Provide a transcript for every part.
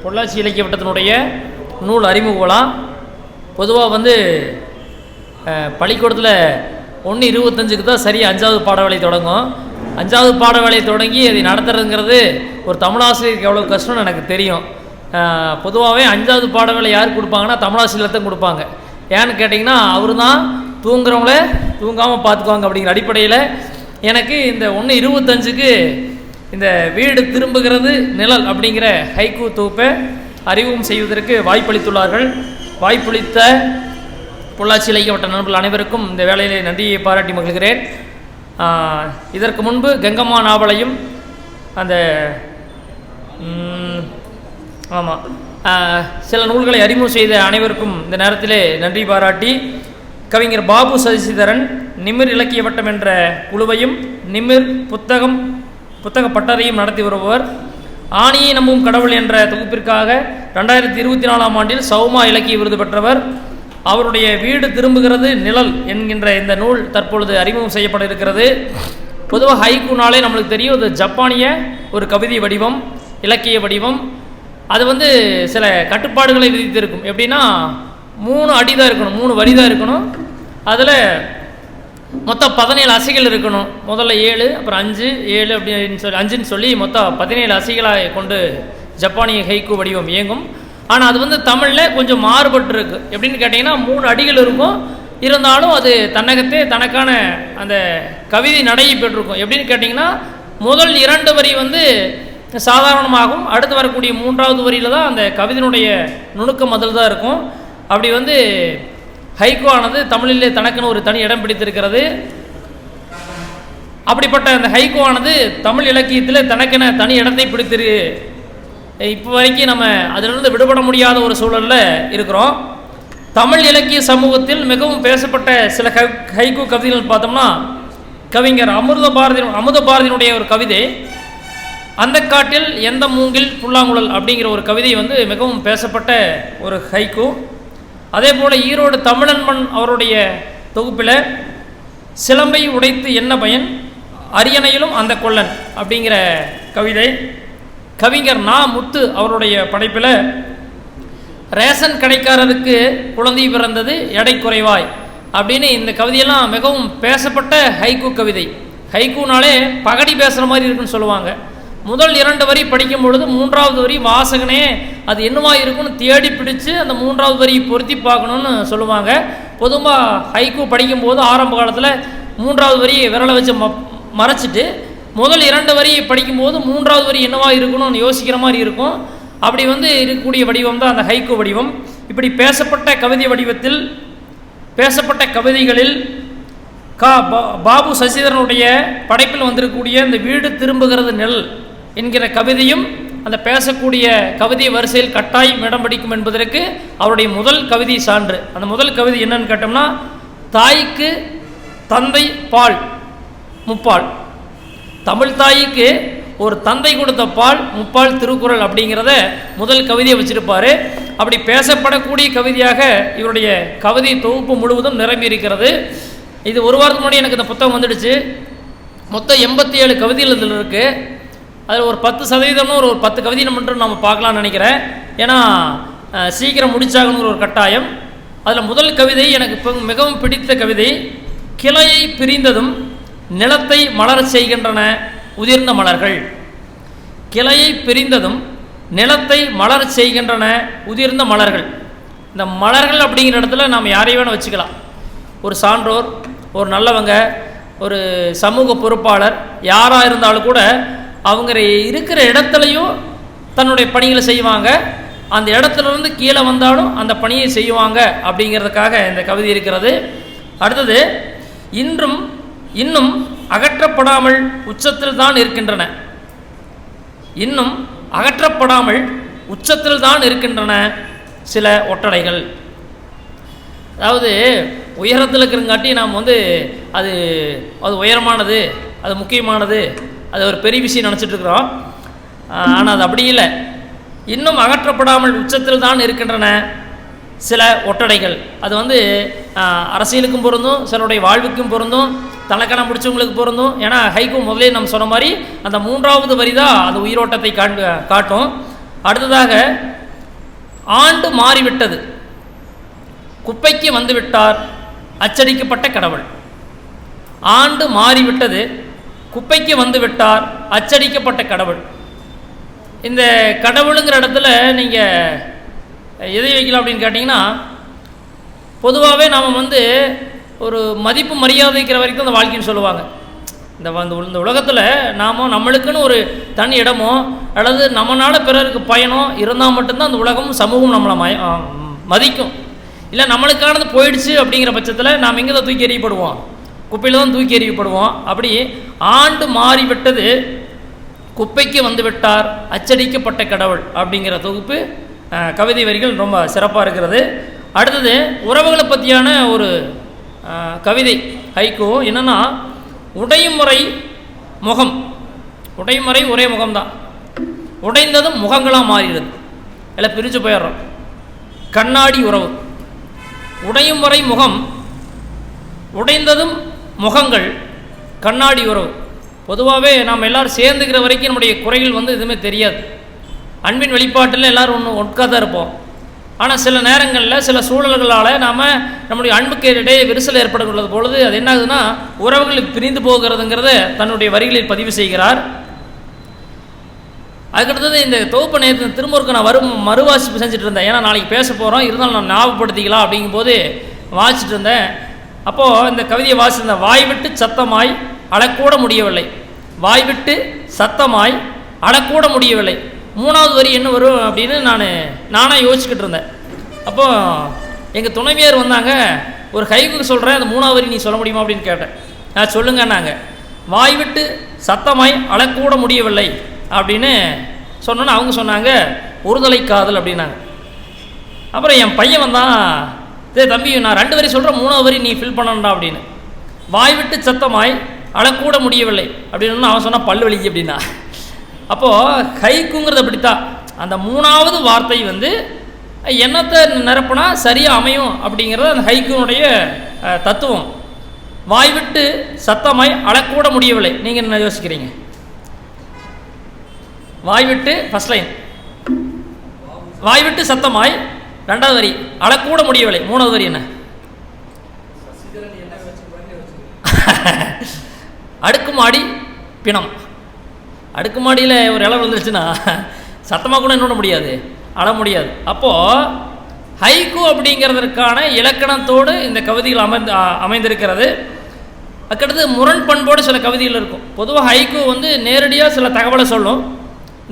பொள்ளாச்சி இலக்கிய வட்டத்தினுடைய நூல் அறிமுக விழா. பொதுவாக பள்ளிக்கூடத்தில் 1:25 தான் சரி 5வது பாடவேளை தொடங்கும். 5வது பாடவேளை தொடங்கி அதை நடத்துறதுங்கிறது ஒரு தமிழாசிரியருக்கு எவ்வளோ கஷ்டம்னு எனக்கு தெரியும். பொதுவாகவே 5வது பாடவேளை யார் கொடுப்பாங்கன்னா தமிழாசிரியர் தான் கொடுப்பாங்க. ஏன்னு கேட்டிங்கன்னா அவர் தான் தூங்குறவங்கள தூங்காமல் பார்த்துக்குவாங்க. அப்படிங்கிற அடிப்படையில் எனக்கு இந்த 1:25க்கு இந்த வீடு திரும்புகிறது நிழல் அப்படிங்கிற ஹைக்கூ தொகுப்பை அறிமுகம் செய்வதற்கு வாய்ப்பளித்துள்ளார்கள். வாய்ப்பளித்த பொள்ளாச்சி இலக்கிய வட்ட நண்பர்கள் அனைவருக்கும் இந்த வேலையிலே நன்றியை பாராட்டி மகிழ்கிறேன். இதற்கு முன்பு கங்கம்மா நாவலையும் அந்த சில நூல்களை அறிமுகம் செய்த அனைவருக்கும் இந்த நேரத்திலே நன்றி பாராட்டி, கவிஞர் பாபு சசிதரன் நிமிர் இலக்கிய வட்டம் என்ற குழுவையும் நிமிர் புத்தக பட்டறையும் நடத்தி வருபவர். ஆணியை நம்பும் கடவுள் என்ற தொகுப்பிற்காக 2024ஆம் ஆண்டில் சௌமா இலக்கிய விருது பெற்றவர். அவருடைய வீடு திரும்புகிறது நிழல் என்கின்ற இந்த நூல் தற்பொழுது அறிமுகம் செய்யப்பட இருக்கிறது. பொதுவாக ஹைக்கூனாலே நம்மளுக்கு தெரியும், அது ஜப்பானிய ஒரு கவிதை வடிவம், இலக்கிய வடிவம். அது சில கட்டுப்பாடுகளை விதித்திருக்கும். எப்படின்னா 3 அடி தான் இருக்கணும், 3 வரி தான் இருக்கணும். அதில் மொத்தம் 17 அசைகள் இருக்கணும். முதல்ல 7, அப்புறம் 5, 7 அப்படின்னு சொல்லி 5ன்னு சொல்லி மொத்தம் 17 அசைகளாக கொண்டு ஜப்பானிய ஹைக்கூ வடிவம் இயங்கும். ஆனால் அது தமிழில் கொஞ்சம் மாறுபட்டு இருக்குது. எப்படின்னு கேட்டிங்கன்னா 3 அடிகள் இருக்கும், இருந்தாலும் அது தனக்கான அந்த கவிதை நடையை பெற்றிருக்கும். எப்படின்னு கேட்டிங்கன்னா முதல் 2 வரி சாதாரணமாகும், அடுத்து வரக்கூடிய 3வது வரியில் தான் அந்த கவிதையினுடைய நுணுக்கம் அதில் தான் இருக்கும். அப்படி ஹைக்கூ ஆனது தமிழிலே தனக்குன்னு ஒரு தனி இடம் பிடித்திருக்கிறது. அப்படிப்பட்ட அந்த ஹைக்கூ ஆனது தமிழ் இலக்கியத்தில் தனக்கென தனி இடத்தை பிடித்திருக்கு. இப்போ வரைக்கும் நம்ம அதிலிருந்து விடுபட முடியாத ஒரு சூழலில் இருக்கிறோம். தமிழ் இலக்கிய சமூகத்தில் மிகவும் பேசப்பட்ட சில ஹைக்கூ கவிதைகள் பார்த்தோம்னா, கவிஞர் அமுத பாரதியினுடைய ஒரு கவிதை அந்த காட்டில் எந்த மூங்கில் புல்லாங்குழல் அப்படிங்கிற ஒரு கவிதை மிகவும் பேசப்பட்ட ஒரு ஹைக்கூ. அதே போல் ஈரோடு தமிழன்பன் அவருடைய தொகுப்பில் சிலம்பை உடைத்து என்ன பயன் அரியணையிலும் அந்த கொல்லன் அப்படிங்கிற கவிதை. கவிஞர் முத்து அவருடைய படைப்பில் ரேஷன் கடைக்காரருக்கு குழந்தை பிறந்தது எடை குறைவாய் அப்படின்னு இந்த கவிதையெல்லாம் மிகவும் பேசப்பட்ட ஹைக்கூ கவிதை. ஹைக்கூனாலே பகடி பேசுகிற மாதிரி இருக்குன்னு சொல்லுவாங்க. முதல் 2 வரி படிக்கும் பொழுது 3வது வரி வாசகனே அது என்னவா இருக்குன்னு தேடி பிடிச்சு அந்த 3வது வரி பொருத்தி பார்க்கணுன்னு சொல்லுவாங்க. பொதுவாக ஹைக்கூ படிக்கும்போது ஆரம்ப காலத்தில் 3வது வரி விரலை வச்சு மறைச்சிட்டு முதல் 2 வரி படிக்கும்போது 3வது வரி என்னவா இருக்கணும்னு யோசிக்கிற மாதிரி இருக்கும். அப்படி இருக்கக்கூடிய வடிவம் தான் அந்த ஹைக்கூ வடிவம். இப்படி பேசப்பட்ட கவிதை வடிவத்தில் பேசப்பட்ட கவிதைகளில் பாபு சசிதரனுடைய படைப்பில் வந்திருக்கக்கூடிய இந்த வீடு திரும்புகிறது நெல் என்கிற கவிதையும் அந்த பேசக்கூடிய கவிதை வரிசையில் கட்டாயம் இடம் பிடிக்கும் என்பதற்கு அவருடைய முதல் கவிதை சான்று. அந்த முதல் கவிதை என்னன்னு கேட்டோம்னா, தாய்க்கு தந்தை பால் முப்பால். தமிழ் தாய்க்கு ஒரு தந்தை கொடுத்த பால் முப்பால் திருக்குறள் அப்படிங்கிறத முதல் கவிதையை வச்சிருப்பார். அப்படி பேசப்படக்கூடிய கவிதையாக இவருடைய கவிதை தொகுப்பு முழுவதும் நிரம்பி இருக்கிறது. இது ஒரு வாரத்துக்கு முன்னாடி எனக்கு இந்த புத்தகம் வந்துடுச்சு. மொத்தம் 87 கவிதைகள் இதில் இருக்குது. அதில் ஒரு 10% ஒரு 10 கவிதை மட்டும் நம்ம பார்க்கலான்னு நினைக்கிறேன். ஏன்னா சீக்கிரம் முடிச்சாகணுங்கிற ஒரு கட்டாயம். அதில் முதல் கவிதை எனக்கு மிகவும் பிடித்த கவிதை. கிளையை பிரிந்ததும் நிலத்தை மலரச் செய்கின்றன உதிர்ந்த மலர்கள். கிளையை பிரிந்ததும் நிலத்தை மலரச் செய்கின்றன உதிர்ந்த மலர்கள். இந்த மலர்கள் அப்படிங்கிற இடத்துல நாம் யாரையும் வேணும் வச்சுக்கலாம். ஒரு சான்றோர், ஒரு நல்லவங்க, ஒரு சமூக பொறுப்பாளர் யாராக இருந்தாலும் கூட அவங்க இருக்கிற இடத்துலையும் தன்னுடைய பணிகளை செய்வாங்க. அந்த இடத்துலேருந்து கீழே வந்தாலும் அந்த பணியை செய்வாங்க அப்படிங்கிறதுக்காக இந்த கவிதை இருக்கிறது. அடுத்தது, இன்னும் அகற்றப்படாமல் உச்சத்தில் தான் இருக்கின்றன. இன்னும் அகற்றப்படாமல் உச்சத்தில் தான் இருக்கின்றன சில ஒட்டடைகள். அதாவது உயரத்தில் இருக்கிறங்காட்டி நாம் அது உயரமானது, அது முக்கியமானது, அது ஒரு பெரிய விஷயம் நினச்சிட்ருக்குறோம். ஆனால் அது அப்படி இல்லை. இன்னும் அகற்றப்படாமல் உச்சத்தில் தான் இருக்கின்றன சில ஒட்டடைகள். அது அரசியலுக்கும் பொருந்தும், சிலருடைய வாழ்வுக்கும் பொருந்தும், தனக்கான முடிச்சவங்களுக்கு பொருந்தும். ஏன்னா ஹைக்கூ முதலே நம்ம சொன்ன மாதிரி அந்த 3வது வரி தான் அந்த உயிரோட்டத்தை காட்டும். அடுத்ததாக ஆண்டு மாறிவிட்டது, குப்பைக்கு வந்துவிட்டார் அச்சடிக்கப்பட்ட கடவுள். ஆண்டு மாறிவிட்டது, குப்பைக்கு வந்துவிட்டார் அச்சடிக்கப்பட்ட கடவுள். இந்த கடவுளுங்கிற இடத்துல நீங்கள் எதை வைக்கலாம் அப்படின்னு கேட்டிங்கன்னா, பொதுவாகவே நாம் ஒரு மதிப்பு மரியாதைக்கிற வரைக்கும் அந்த வாழ்க்கைன்னு சொல்லுவாங்க. இந்த உலகத்தில் நாம் நம்மளுக்குன்னு ஒரு தனி இடமோ அல்லது நம்மளால் பிறருக்கு பயணம் இருந்தால் மட்டும்தான் அந்த உலகமும் சமூகம் நம்மளை மதிக்கும். இல்லை நம்மளுக்கானது போயிடுச்சு அப்படிங்கிற பட்சத்தில் நாம் எங்கே தான் தூக்கி எறியப்படுவோம்? குப்பையில் தான் தூக்கி எறியப்படுவோம். அப்படி ஆண்டு மாறிவிட்டது, குப்பைக்கு வந்துவிட்டார் அச்சடிக்கப்பட்ட கடவுள் அப்படிங்கிற தொகுப்பு கவிதை வரிகள் ரொம்ப சிறப்பாக இருக்கிறது. அடுத்தது உறவுகளை பற்றியான ஒரு கவிதை ஹைக்கூ. என்னென்னா, உடையும் முறை முகம், உடையும் முறை ஒரே முகம்தான், உடைந்ததும் முகங்களாக மாறிடுது, இல்லை பிரித்து போயிடுறோம். கண்ணாடி உறவு, உடையும் முறை முகம், உடைந்ததும் முகங்கள், கண்ணாடி உறவு. பொதுவாகவே நாம் எல்லோரும் சேர்ந்துக்கிற வரைக்கும் நம்முடைய குறைகள் எதுவுமே தெரியாது. அன்பின் வெளிப்பாட்டில் எல்லோரும் ஒன்றாக தான் இருப்போம். ஆனால் சில நேரங்களில் சில சூழல்களால் நாம் நம்முடைய அன்புக்கு இடையே விரிசல் ஏற்படுகிறது பொழுது அது என்ன ஆகுதுன்னா, உறவுகளுக்கு பிரிந்து போகிறதுங்கிறத தன்னுடைய வரிகளில் பதிவு செய்கிறார். அதுக்கடுத்தது இந்த தொகுப்பு நேரத்தில் திரும்ப நான் மறுவாசிப்பு செஞ்சுட்டு இருந்தேன். ஏன்னா நாளைக்கு பேச போகிறோம், இருந்தாலும் நான் ஞாபகப்படுத்திக்கலாம் அப்படிங்கும்போது வாசிச்சுட்டு இருந்தேன். அப்போது இந்த கவிதையை வாசிச்சிருந்தேன். வாய்விட்டு சத்தமாய் அழக்கூட முடியவில்லை, வாய்விட்டு சத்தமாய் அழக்கூட முடியவில்லை. மூணாவது வரி என்ன வரும் அப்படின்னு நானாக யோசிச்சுக்கிட்டு இருந்தேன். அப்போது எங்கள் துணைவியார் வந்தாங்க. ஒரு ஹைக்கூ சொல்கிறேன், அந்த மூணாவது வரி நீ சொல்ல முடியுமா அப்படின்னு கேட்டேன். நான் சொல்லுங்கன்னாங்க. வாய்விட்டு சத்தமாய் அழக்கூட முடியவில்லை அப்படின்னு சொன்னோன்னே அவங்க சொன்னாங்க ஒருதலை காதல் அப்படின்னாங்க. அப்புறம் என் பையன் வந்தான், தம்பி நான் 2 வரி சொல்கிறேன், 3வது வரி நீ ஃபில் பண்ணணும்டா அப்படின்னு. வாய்விட்டு சத்தமாய் அழக்கூட முடியவில்லை அப்படின்னு அவன் சொன்னால் பல்லு வலிக்கு அப்படின்னா. அப்போது ஹைக்கூங்கிறது அப்படித்தான். அந்த 3வது வார்த்தை என்னத்தை நிரப்புனா சரியாக அமையும் அப்படிங்கிறது அந்த ஹைக்கூனுடைய தத்துவம். வாய்விட்டு சத்தமாய் அழக்கூட முடியவில்லை. நீங்கள் என்ன யோசிக்கிறீங்க? வாய்விட்டு ஃபர்ஸ்ட் லைன், வாய்விட்டு சத்தமாய் 2வது வரி, அழக்கூட முடியவில்லை 3வது வரி என்ன? அடுக்குமாடி பிணம். அடுக்குமாடியில் ஒரு இலை விழுந்துருச்சுன்னா சத்தமாக கூட என்ன முடியாது, அழ முடியாது. அப்போது ஹைக்கூ அப்படிங்கிறதுக்கான இலக்கணத்தோடு இந்த கவிதைகள் அமைந்திருக்கிறது. அதுக்கடுத்து முரண் பண்போடு சில கவிதைகள் இருக்கும். பொதுவாக ஹைக்கூ நேரடியாக சில தகவலை சொல்லும்.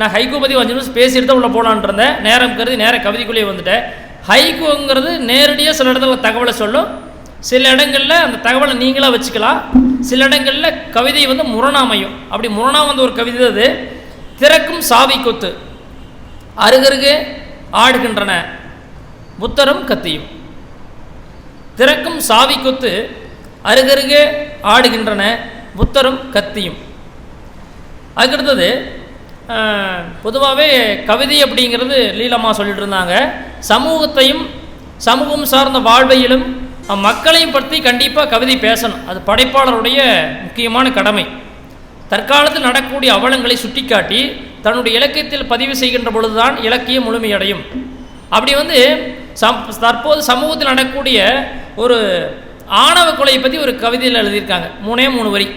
நான் ஹைக்கூ பற்றி 5 நிமிஷம் பேசிட்டு தான் உள்ளே போகலான் இருந்தேன். நேரம் கருதி நேர கவிதைக்குள்ளேயே வந்துட்டேன். ஹைக்கூங்கிறது நேரடியாக சில இடத்துல தகவலை சொல்லும். சில இடங்களில் அந்த தகவலை நீங்களாக வச்சுக்கலாம். சில இடங்களில் கவிதை முரணாமையும். அப்படி முரணாக ஒரு கவிதை அது. திறக்கும் சாவி கொத்து, அருகருகே ஆடுகின்றன புத்தரும் கத்தியும். திறக்கும் சாவி கொத்து, அருகருகே ஆடுகின்றன புத்தரும் கத்தியும். அதுக்கடுத்தது பொதுவாகவே கவிதை அப்படிங்கிறது லீலம்மா சொல்லிட்டு இருந்தாங்க, சமூகத்தையும் சமூகம் சார்ந்த வாழ்வையிலும் மக்களையும் பற்றி கண்டிப்பாக கவிதை பேசணும். அது படைப்பாளருடைய முக்கியமான கடமை. தற்காலத்தில் நடக்கக்கூடிய அவலங்களை சுட்டிக்காட்டி தன்னுடைய இலக்கியத்தில் பதிவு செய்கின்ற பொழுதுதான் இலக்கியம் முழுமையடையும். அப்படி தற்போது சமூகத்தில் நடக்கக்கூடிய ஒரு ஆணவ கொலையை பற்றி ஒரு கவிதையில் எழுதியிருக்காங்க. 3 வரி.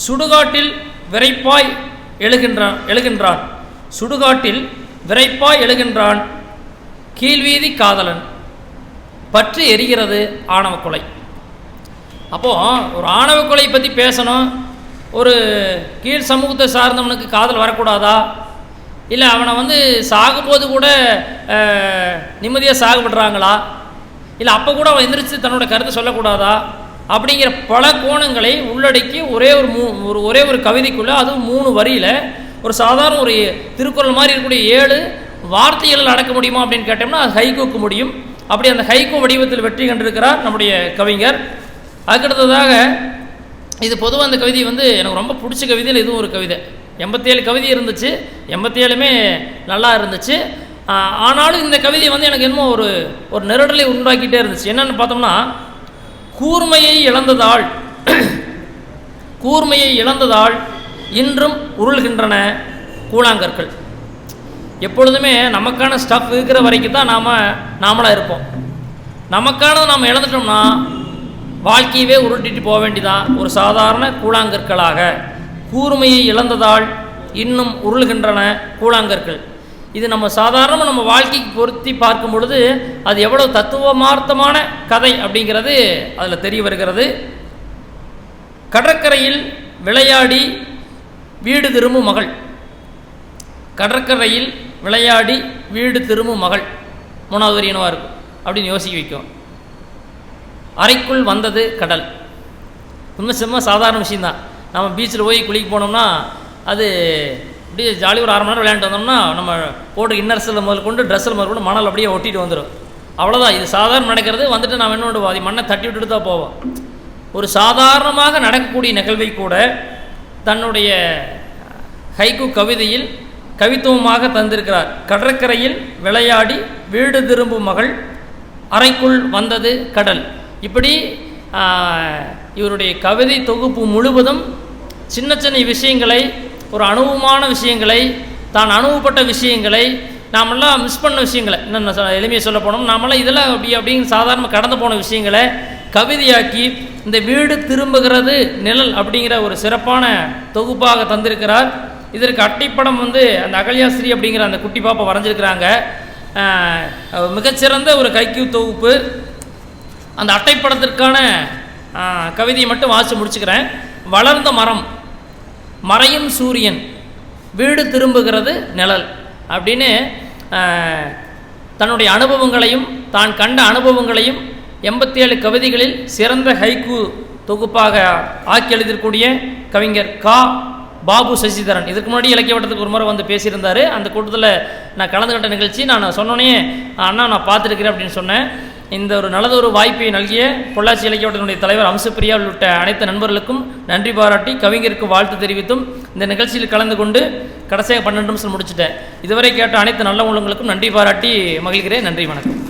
சுடுகாட்டில் விரைப்பாய் எழுகின்றான், சுடுகாட்டில் விரைப்பாய் எழுகின்றான் கீழ்வீதி காதலன், பற்றி எரிகிறது ஆணவ கொலை. அப்போது ஒரு ஆணவ கொலை பற்றி பேசணும். ஒரு கீழ் சமூகத்தை சார்ந்தவனுக்கு காதல் வரக்கூடாதா? இல்லை அவனை சாகும்போது கூட நிம்மதியாக சாகுபடுறாங்களா? இல்லை அப்போ கூட அவன் எந்திரிச்சு தன்னோட கருத்தை சொல்லக்கூடாதா? அப்படிங்கிற பல கோணங்களை உள்ளடக்கி ஒரே ஒரு கவிதைக்குள்ளே, அதுவும் 3 வரியில் ஒரு சாதாரண ஒரு திருக்குறள் மாதிரி இருக்கக்கூடிய 7 வார்த்தைகள் அடக்க முடியுமா அப்படின்னு கேட்டோம்னா அது ஹைக்கூக்கு முடியும். அப்படி அந்த ஹைக்கூ வடிவத்தில் வெற்றி கண்டிருக்கிறார் நம்முடைய கவிஞர். அதுக்கடுத்ததாக இது பொதுவாக அந்த கவிதை எனக்கு ரொம்ப பிடிச்ச கவிதையில் இதுவும் ஒரு கவிதை. 87 கவிதை இருந்துச்சு, 87மே நல்லா இருந்துச்சு. ஆனாலும் இந்த கவிதை எனக்கு என்னமோ ஒரு நெருடலை உண்டாக்கிட்டே இருந்துச்சு. என்னென்னு பார்த்தோம்னா, கூர்மையை இழந்ததால் இன்றும் உருள்கின்றன கூழாங்கற்கள். எப்பொழுதுமே நமக்கான ஸ்டஃப் இருக்கிற வரைக்கும் தான் நாமளாக இருப்போம். நமக்கானதை நாம் இழந்துட்டோம்னா வாழ்க்கையவே உருட்டிட்டு போக வேண்டியதான். ஒரு சாதாரண கூழாங்கற்களாக கூர்மையை இழந்ததால் இன்னும் உருளுகின்றன கூழாங்கற்கள். இது நம்ம சாதாரணமாக நம்ம வாழ்க்கைக்கு பொருத்தி பார்க்கும் பொழுது அது எவ்வளோ தத்துவமார்த்தமான கதை அப்படிங்கிறது அதில் தெரிய வருகிறது. கடற்கரையில் விளையாடி வீடு திரும்பும் மகள். கடற்கரையில் விளையாடி வீடு திரும்பும் மகள் 3வது வரி என்னவாக இருக்கும் அப்படின்னு யோசிக்க வைக்கும். அறைக்குள் வந்தது கடல். சும்மா சாதாரண விஷயந்தான். நம்ம பீச்சில் போய் குளிக்க போனோம்னா அது அப்படியே ஜாலி ஒரு 1/2 மணி நேரம் விளையாண்டு வந்தோம்னா நம்ம போட்டு இன்னர்ஸில் முதல் கொண்டு ட்ரெஸ்ஸில் முதல் கொண்டு மணல் அப்படியே ஒட்டிட்டு வந்துடும். அவ்வளோதான். இது சாதாரண நடக்கிறது. வந்துட்டு நாம் என்ன அது மண்ணை தட்டி விட்டுட்டு தான் போவோம். ஒரு சாதாரணமாக நடக்கக்கூடிய நிகழ்வை கூட தன்னுடைய ஹைக்கூ கவிதையில் கவித்துவமாக தந்திருக்கிறார். கடற்கரையில் விளையாடி வீடு திரும்பும் மகள், அறைக்குள் வந்தது கடல். இப்படி இவருடைய கவிதை தொகுப்பு முழுவதும் சின்ன சின்ன விஷயங்களை, ஒரு அனுபவமான விஷயங்களை, தான் அனுபவப்பட்ட விஷயங்களை, நாமெல்லாம் மிஸ் பண்ண விஷயங்களை, இன்னும் எளிமையாக சொல்ல போனோம், நாமெல்லாம் இதெல்லாம் அப்படின்னு சாதாரண கடந்து போன விஷயங்களை கவிதையாக்கி இந்த வீடு திரும்புகிறது நிழல் அப்படிங்கிற ஒரு சிறப்பான தொகுப்பாக தந்திருக்கிறார். இதற்கு அட்டைப்படம் அந்த அகல்யாஸ்ரீ அப்படிங்கிற அந்த குட்டி பாப்பா வரைஞ்சிருக்கிறாங்க. மிகச்சிறந்த ஒரு கைக்கு தொகுப்பு. அந்த அட்டைப்படத்திற்கான கவிதையை மட்டும் வாசித்து முடிச்சுக்கிறேன். வளர்ந்த மரம், மறையும் சூரியன், வீடு திரும்புகிறது நிழல் அப்படின்னு தன்னுடைய அனுபவங்களையும் தான் கண்ட அனுபவங்களையும் 87 கவிதைகளில் சிறந்த ஹைக்கூ தொகுப்பாக ஆக்கி எழுதியிருக்கூடிய கவிஞர் பாபு சசிதரன். இதுக்கு முன்னாடி இலக்கிய வட்டத்துக்கு ஒரு முறை வந்து பேசியிருந்தார். அந்த கூட்டத்தில் நான் கலந்துகிட்ட நிகழ்ச்சி நான் சொன்னோன்னே அண்ணா நான் பார்த்துருக்கிறேன் அப்படின்னு சொன்னேன். இந்த ஒரு நல்லதொரு வாய்ப்பை நல்கிய பொள்ளாச்சி இலக்கிய வட்டத்தினுடைய தலைவர் அம்சப்பிரியா உள்ளிட்ட அனைத்து நண்பர்களுக்கும் நன்றி பாராட்டி கவிஞருக்கு வாழ்த்து தெரிவித்தும் இந்த நிகழ்ச்சியில் கலந்து கொண்டு கடைசியாக 12 நிமிஷம் முடிச்சுட்டேன். இதுவரை கேட்ட அனைத்து நல்ல உள்ளங்களுக்கும் நன்றி பாராட்டி மகிழ்கிறேன். நன்றி, வணக்கம்.